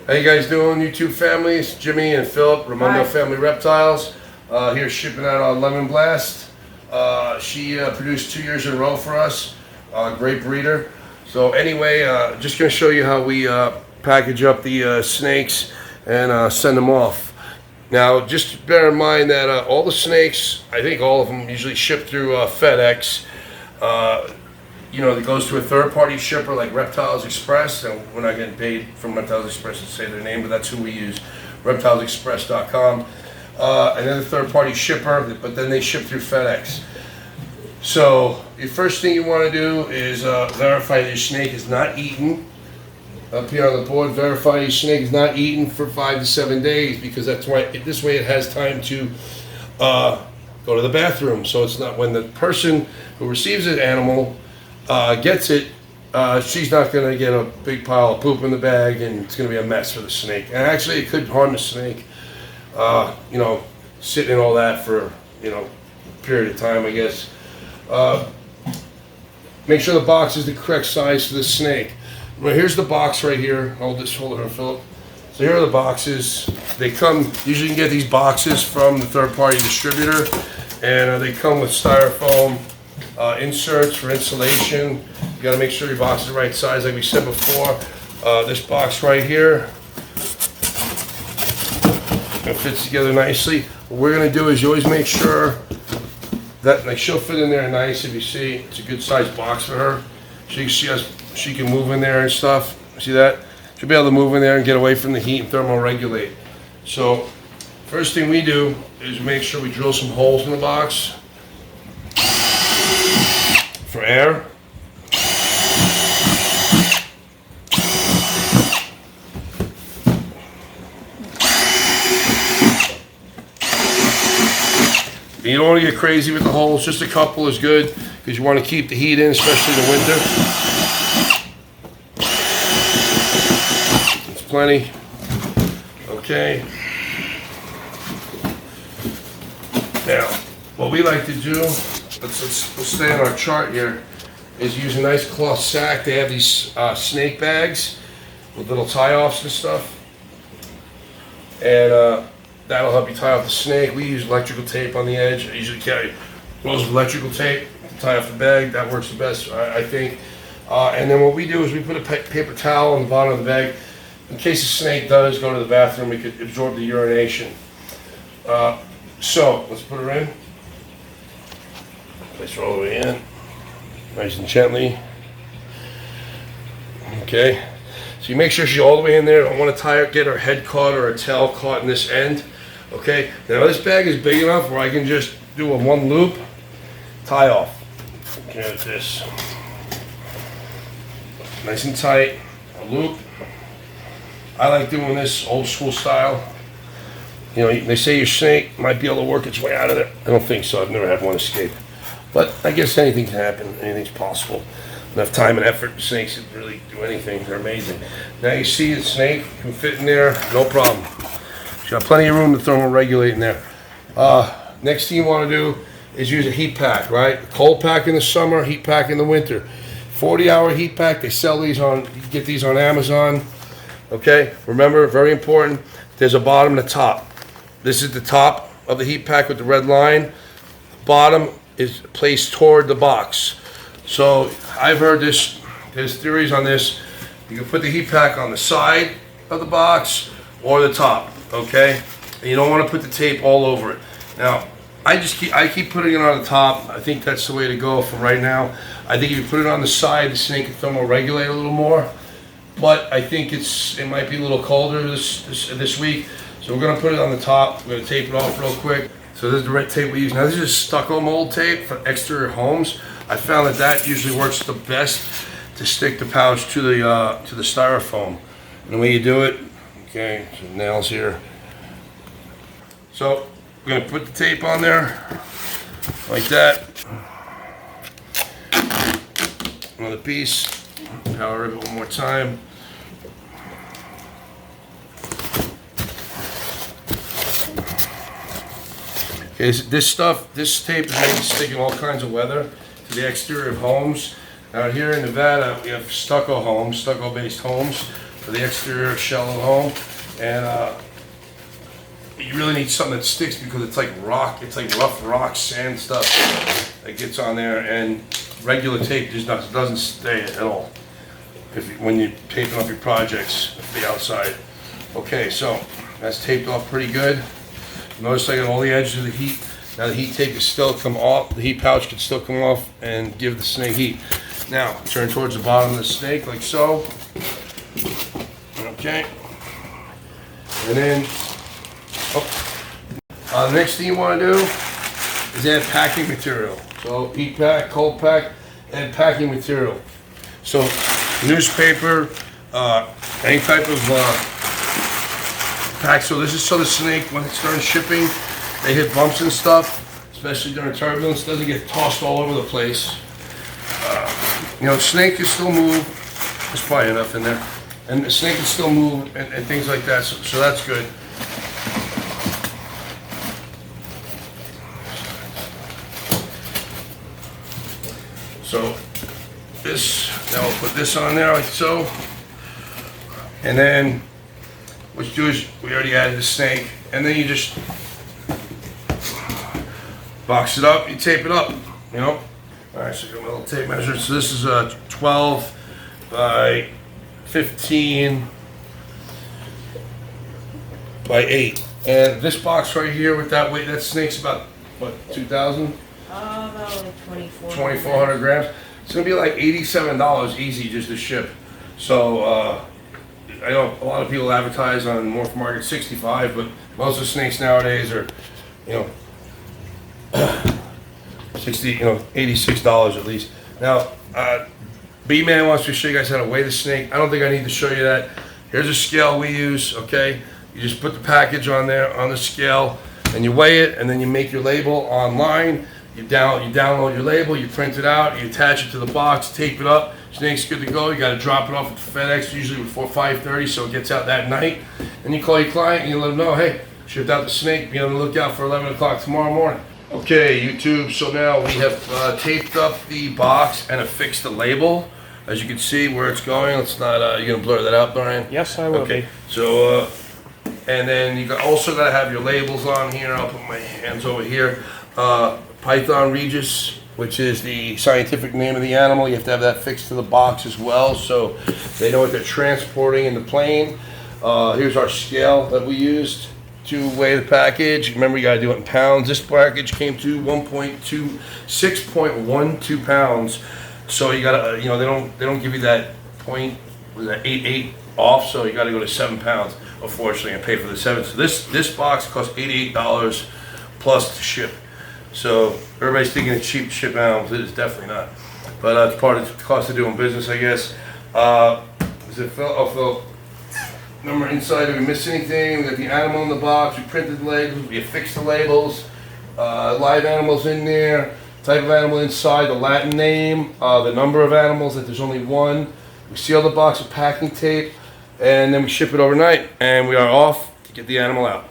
How you guys doing, YouTube families? Jimmy and Philip, Raymundo Family Reptiles. Here shipping out our Lemon Blast. She produced 2 years in a row for us. Great breeder. So anyway, just going to show you how we package up the snakes and send them off. Now, just bear in mind that all the snakes, I think all of them usually ship through FedEx. It goes to a third-party shipper like Reptiles Express, and we're not getting paid from Reptiles Express to say their name, but that's who we use, reptilesexpress.com. Another third-party shipper, but then they ship through FedEx. So the first thing you want to do is verify that your snake is not eaten. Up here on the board, verify your snake is not eaten for 5 to 7 days, because that's why this way it has time to go to the bathroom. So it's not when the person who receives an animal gets it, she's not going to get a big pile of poop in the bag, and it's going to be a mess for the snake. And actually, it could harm the snake, sitting in all that for, a period of time, I guess. Make sure the box is the correct size for the snake. Well, here's the box right here. Hold it here, Philip. So here are the boxes. They come, usually you can get these boxes from the third-party distributor, and they come with styrofoam inserts for insulation. You got to make sure your box is the right size, like we said before. This box right here, it fits together nicely. What we're going to do is you always make sure that she'll fit in there nice. If you see, it's a good sized box for her. She can move in there and stuff. See that? She'll be able to move in there and get away from the heat and thermoregulate. So first thing we do is make sure we drill some holes in the box for air. You don't want to get crazy with the holes, just a couple is good, because you want to keep the heat in, especially in the winter. It's plenty. Okay. Now, what we like to do, let's stay on our chart here, is use a nice cloth sack. They have these snake bags with little tie-offs and stuff. And that'll help you tie off the snake. We use electrical tape on the edge. I usually carry rolls of electrical tape to tie off the bag. That works the best, I think. And then what we do is we put a paper towel on the bottom of the bag. In case the snake does go to the bathroom, we could absorb the urination. So, let's put her in. Place her all the way in. Nice and gently. Okay. So you make sure she's all the way in there. Don't want to get her head caught or her tail caught in this end. Okay, now this bag is big enough where I can just do a one loop, tie off. Okay, like this. Nice and tight, a loop. I like doing this old school style. They say your snake might be able to work its way out of there. I don't think so, I've never had one escape. But I guess anything can happen, anything's possible. Enough time and effort, snakes can really do anything, they're amazing. Now you see the snake can fit in there, no problem. Got plenty of room to thermoregulate in there. Next thing you want to do is use a heat pack, right? Cold pack in the summer, heat pack in the winter. 40-hour heat pack. They sell these you can get these on Amazon. Okay, remember, very important, there's a bottom and a top. This is the top of the heat pack with the red line. The bottom is placed toward the box. So I've heard there's theories on this. You can put the heat pack on the side of the box or the top. Okay, and you don't want to put the tape all over it. Now, I keep putting it on the top. I think that's the way to go for right now. I think if you put it on the side, the snake can thermoregulate a little more. But I think it might be a little colder this week, so we're gonna put it on the top. We're gonna tape it off real quick. So this is the red tape we use. Now this is stucco mold tape for exterior homes. I found that usually works the best to stick the pouch to the styrofoam. And the way you do it. Okay, some nails here. So we're gonna put the tape on there, like that. Another piece, power it one more time. Okay, so this tape is made to stick in all kinds of weather to the exterior of homes. Out here in Nevada, we have stucco-based homes. for the exterior shell of the home. And you really need something that sticks because it's like rock, it's like rough rock, sand stuff that gets on there, and regular tape just doesn't stay at all when you're taping up your projects for the outside. Okay, so that's taped off pretty good. Notice I got all the edges of the heat. Now the heat tape is still come off, the heat pouch can still come off and give the snake heat. Now, turn towards the bottom of the snake like so. Okay. And then, the next thing you want to do is add packing material. So heat pack, cold pack, and packing material. So newspaper, any type of pack. So this is so the snake, when it starts shipping, they hit bumps and stuff, especially during turbulence, doesn't get tossed all over the place. You know, the snake can still move. There's probably enough in there. And the snake can still move and things like that, so that's good. So this, now we'll put this on there like so. And then what you do is, we already added the snake, and then you just box it up, you tape it up, you know? All right, so I got my little tape measure. So this is a 12 by 15 by 8. And this box right here with that weight, that snake's about, what, 2,000? About like 2,400 grams. It's gonna be like $87 easy just to ship. So I know a lot of people advertise on MorphMarket 65, but most of the snakes nowadays are, you know, $86 at least. Now, B-Man wants to show you guys how to weigh the snake. I don't think I need to show you that. Here's a scale we use, okay? You just put the package on there, on the scale, and you weigh it, and then you make your label online. You download your label, you print it out, you attach it to the box, tape it up. Snake's good to go. You got to drop it off at FedEx, usually before 5:30, so it gets out that night. And you call your client and you let them know, hey, shipped out the snake. Be on the lookout for 11 o'clock tomorrow morning. Okay, YouTube. So now we have taped up the box and affixed the label. As you can see where it's going. It's not. You're gonna blur that out, Brian? Yes, I will. Okay. So, and then you also got to have your labels on here. I'll put my hands over here. Python Regis, which is the scientific name of the animal. You have to have that fixed to the box as well, so they know what they're transporting in the plane. Here's our scale that we used to weigh the package. Remember, you got to do it in pounds. This package came to 6.12 pounds. So you got to, you know, they don't give you that point, was that 8 off. So you got to go to 7 pounds, unfortunately, and pay for the 7. So this box costs $88 plus to ship. So everybody's thinking it's cheap to ship animals. It is definitely not. But it's part of the cost of doing business, I guess. Is it Phil? Remember inside, did we miss anything? We got the animal in the box. We printed the labels. We affixed the labels. Live animals in there. Type of animal inside. The Latin name. The number of animals. That there's only one. We seal the box with packing tape, and then we ship it overnight. And we are off to get the animal out.